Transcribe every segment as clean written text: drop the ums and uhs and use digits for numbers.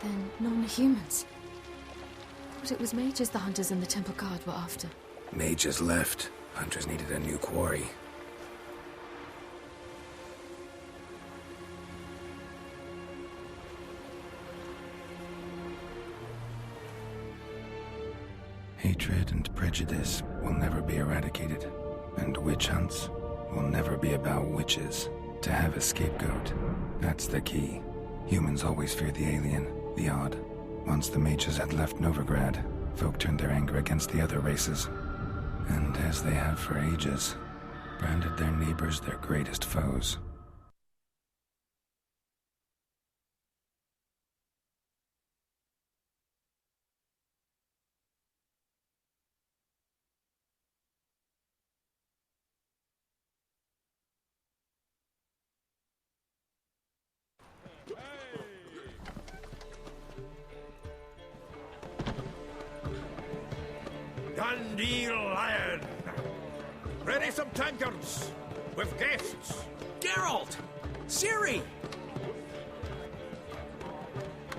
then non-humans. But it was mages the hunters and the temple guard were after. Mages left. Hunters needed a new quarry. Hatred and prejudice will never be eradicated, and witch hunts will never be about witches. To have a scapegoat, that's the key. Humans always fear the alien, the odd. Once the mages had left Novigrad, folk turned their anger against the other races. And as they have for ages, branded their neighbors their greatest foes. Dandelion! Ready some tankards with guests. Geralt! Ciri!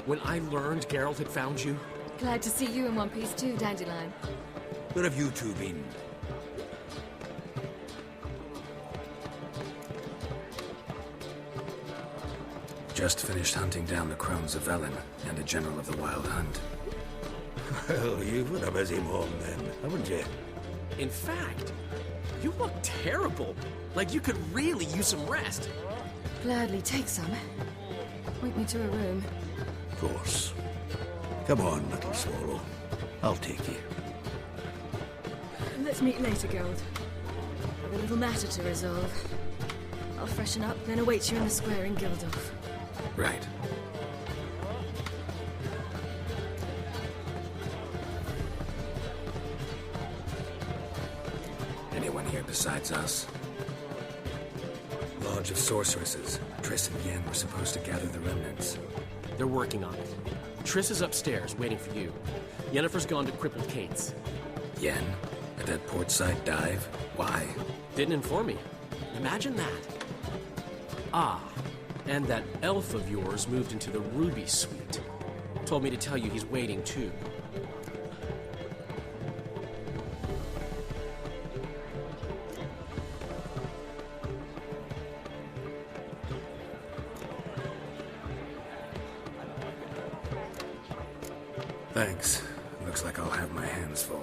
When I learned Geralt had found you... Glad to see you in one piece too, Dandelion. Where have you two been? Just finished hunting down the crones of Velen and a general of the Wild Hunt. Well, you've had a busy morning then, haven't you? In fact, you look terrible. Like you could really use some rest. Gladly take some. Point me to a room. Of course. Come on, little swallow. I'll take you. Let's meet later, Geralt. I've a little matter to resolve. I'll freshen up, then await you in the square in Gildorf. Right. Anyone here besides us? Lodge of Sorceresses. Triss and Yen were supposed to gather the remnants. They're working on it. Triss is upstairs, waiting for you. Yennefer's gone to Crippled Kate's. Yen? At that portside dive? Why? Didn't inform me. Imagine that. Ah, and that elf of yours moved into the Ruby Suite. Told me to tell you he's waiting, too. Thanks. Looks like I'll have my hands full.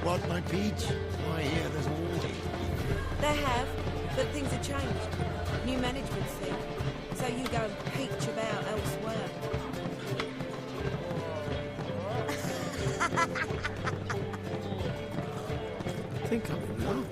What, my peach? Why, here, there's already. They have, but things have changed. New management thing. So you go and peach about elsewhere. I think I'm in love.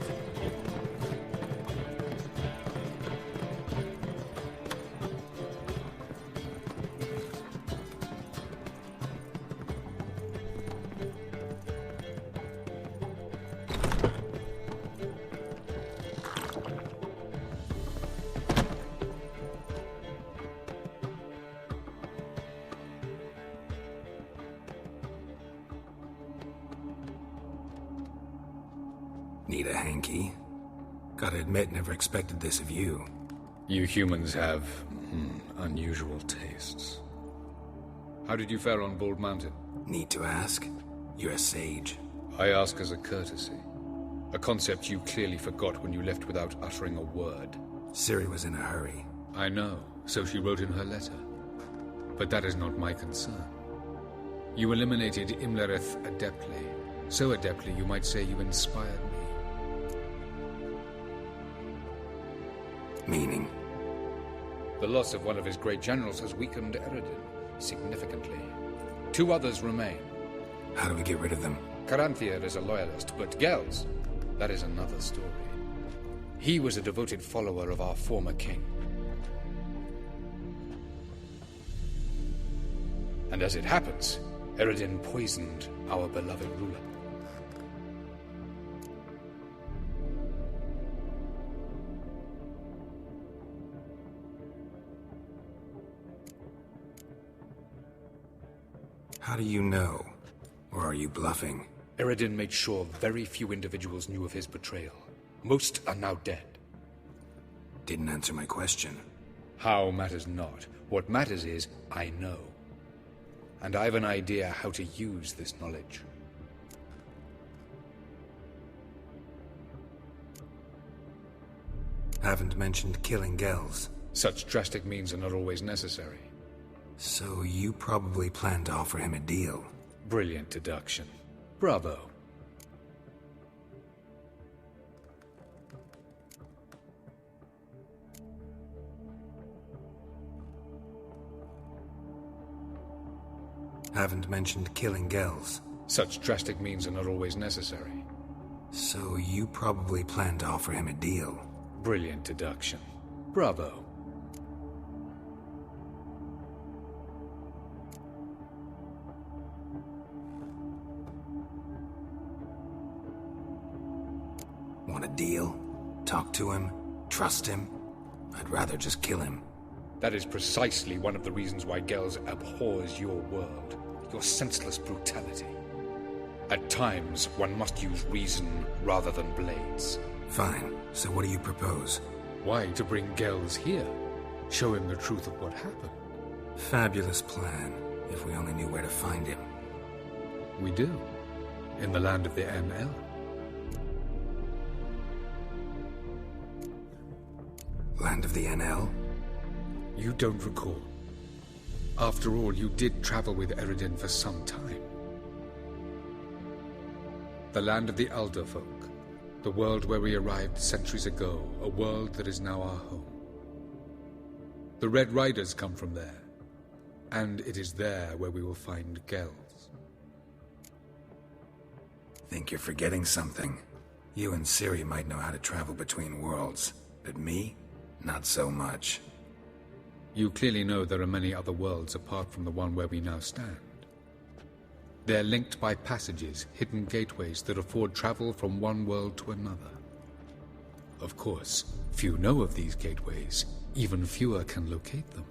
Need a hanky? Gotta admit, never expected this of you. You humans have unusual tastes. How did you fare on Bald Mountain? Need to ask? You're a sage. I ask as a courtesy. A concept you clearly forgot when you left without uttering a word. Ciri was in a hurry. I know, so she wrote in her letter. But that is not my concern. You eliminated Imlerith adeptly. So adeptly, you might say you inspired me. Meaning? The loss of one of his great generals has weakened Eredin significantly. 2 others remain. How do we get rid of them? Caranthir is a loyalist, but Gels, that is another story. He was a devoted follower of our former king. And as it happens, Eredin poisoned our beloved ruler. How do you know? Or are you bluffing? Eredin made sure very few individuals knew of his betrayal. Most are now dead. Didn't answer my question. How matters not. What matters is, I know. And I have an idea how to use this knowledge. Haven't mentioned killing Gels. Such drastic means are not always necessary. So you probably plan to offer him a deal. Brilliant deduction. Bravo. Haven't mentioned killing Gels. Such drastic means are not always necessary. So you probably plan to offer him a deal. Brilliant deduction. Bravo. Want a deal? Talk to him? Trust him? I'd rather just kill him. That is precisely one of the reasons why Gels abhors your world. Your senseless brutality. At times, one must use reason rather than blades. Fine. So what do you propose? Why to bring Gels here? Show him the truth of what happened. Fabulous plan, if we only knew where to find him. We do. In the land of the NL. Land of the NL? You don't recall. After all, you did travel with Eredin for some time. The land of the Elder Folk. The world where we arrived centuries ago. A world that is now our home. The Red Riders come from there. And it is there where we will find Gels. Think you're forgetting something. You and Ciri might know how to travel between worlds. But me? Not so much. You clearly know there are many other worlds apart from the one where we now stand. They're linked by passages, hidden gateways that afford travel from one world to another. Of course, few know of these gateways. Even fewer can locate them.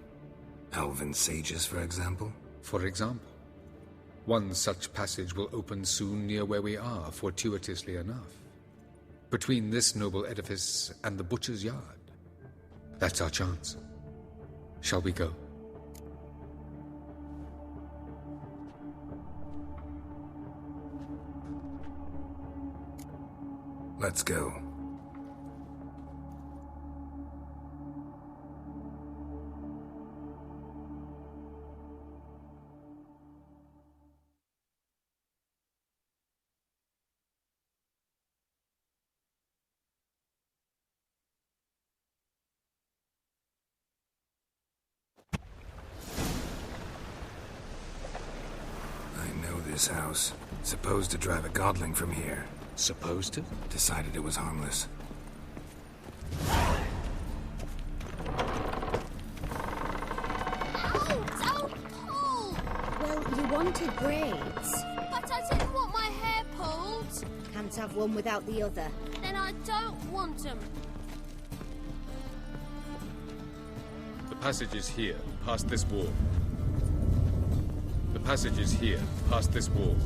Elven sages, for example? For example. One such passage will open soon near where we are, fortuitously enough. Between this noble edifice and the butcher's yard. That's our chance. Shall we go? Let's go. This house. Supposed to drive a godling from here. Supposed to? Decided it was harmless. Oh, Paul! Well, you wanted braids. But I didn't want my hair pulled. Can't have one without the other. Then I don't want them. The passage is here, past this wall. The passage is here, past this wall.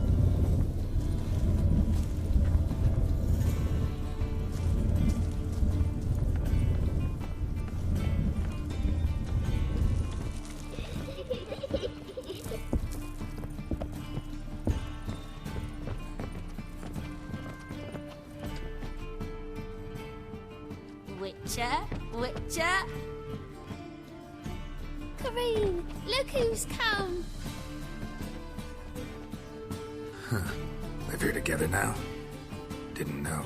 Witcher. Kareen, look who's come. Live here together now? Didn't know.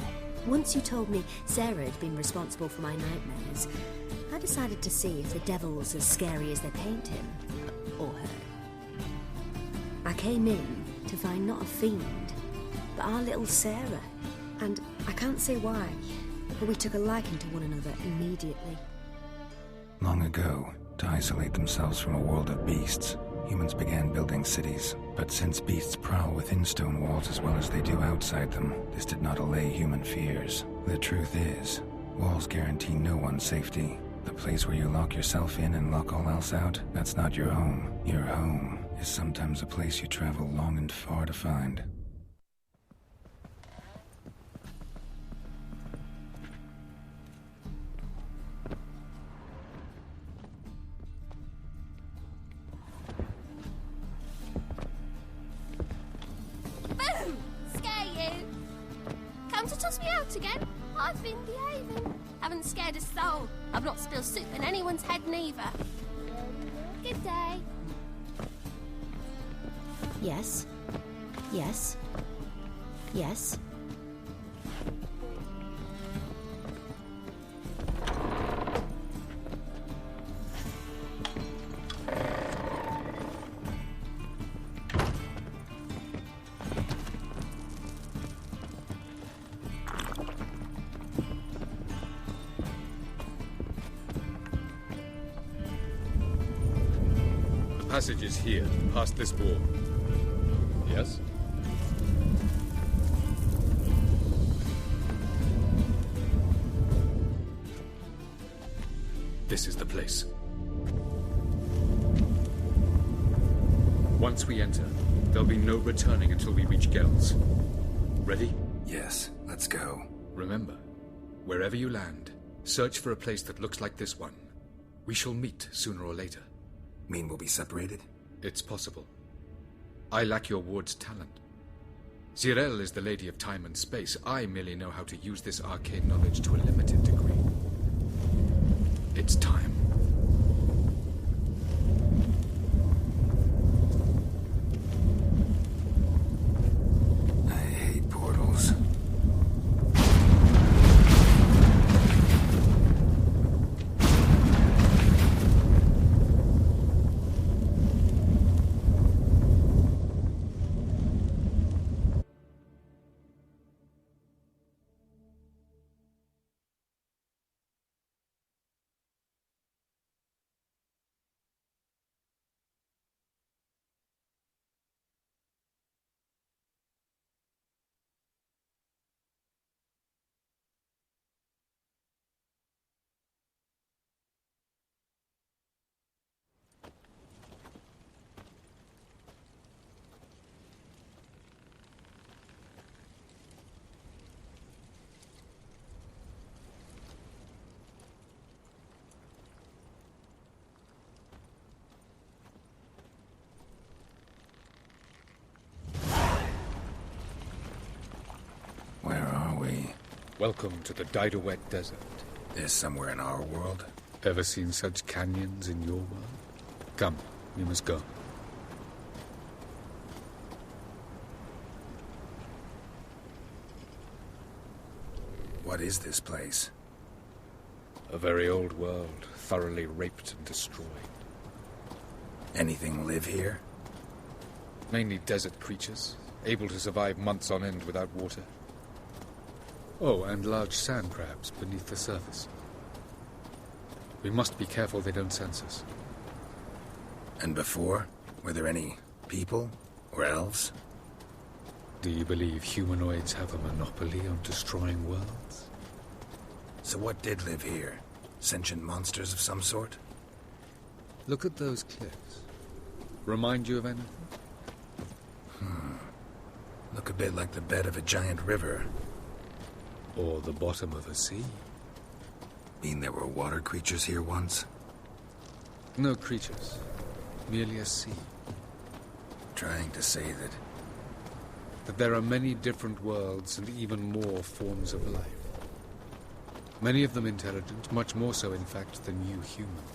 Once you told me Sarah had been responsible for my nightmares, I decided to see if the devil's as scary as they paint him. Or her. I came in to find not a fiend, but our little Sarah. And I can't say why, but we took a liking to one another immediately. Long ago, to isolate themselves from a world of beasts, humans began building cities. But since beasts prowl within stone walls as well as they do outside them, this did not allay human fears. The truth is, walls guarantee no one's safety. The place where you lock yourself in and lock all else out, that's not your home. Your home is sometimes a place you travel long and far to find. Boom! Scare you! Come to toss me out again? I've been behaving. Haven't scared a soul. I've not spilled soup in anyone's head neither. Good day. Yes. Yes. Yes. Passage is here, past this wall. Yes? This is the place. Once we enter, there'll be no returning until we reach Gel's. Ready? Yes, let's go. Remember, wherever you land, search for a place that looks like this one. We shall meet sooner or later. Mean we'll be separated? It's possible. I lack your ward's talent. Zirel is the Lady of Time and Space. I merely know how to use this arcane knowledge to a limited degree. It's time. I hate portals. Welcome to the Didowet Desert. This somewhere in our world? Ever seen such canyons in your world? Come, we must go. What is this place? A very old world, thoroughly raped and destroyed. Anything live here? Mainly desert creatures, able to survive months on end without water. Oh, and large sand crabs beneath the surface. We must be careful they don't sense us. And before? Were there any people? Or elves? Do you believe humanoids have a monopoly on destroying worlds? So what did live here? Sentient monsters of some sort? Look at those cliffs. Remind you of anything? Look a bit like the bed of a giant river. Or the bottom of a sea. Mean there were water creatures here once? No creatures. Merely a sea. Trying to say that there are many different worlds and even more forms of life. Many of them intelligent, much more so in fact than you humans.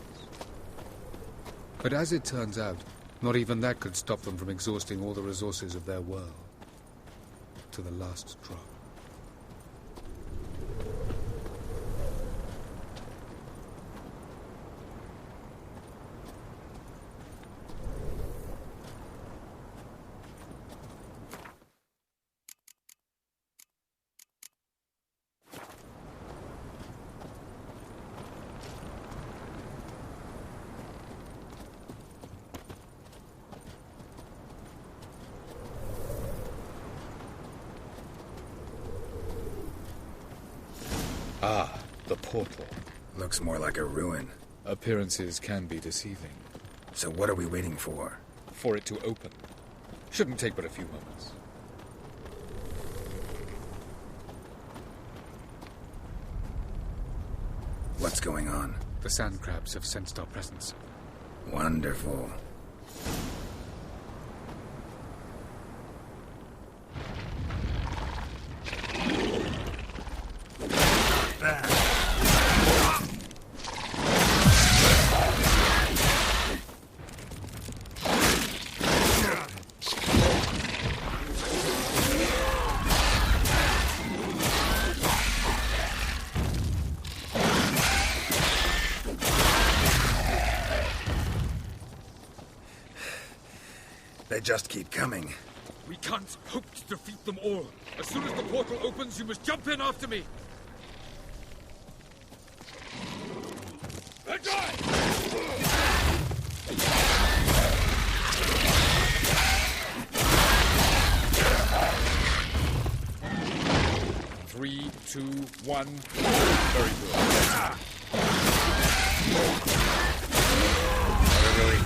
But as it turns out, not even that could stop them from exhausting all the resources of their world. To the last drop. Ah, the portal. Looks more like a ruin. Appearances can be deceiving. So what are we waiting for? For it to open. Shouldn't take but a few moments. What's going on? The sand crabs have sensed our presence. Wonderful. They just keep coming. We can't hope to defeat them all. As soon as the portal opens, you must jump in after me. Three, two, one. Very good. Really?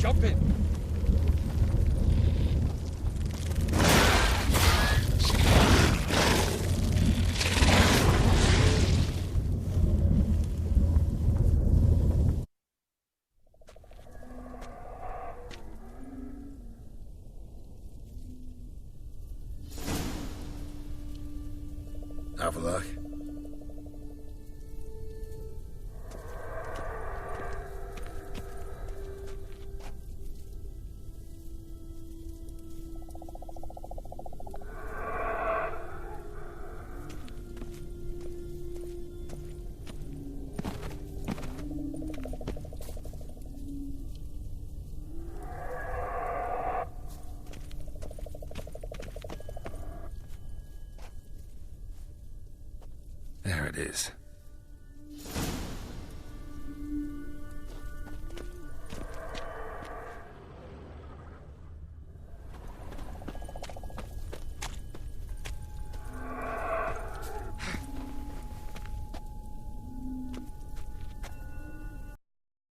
Jump in. Have a look. There it is.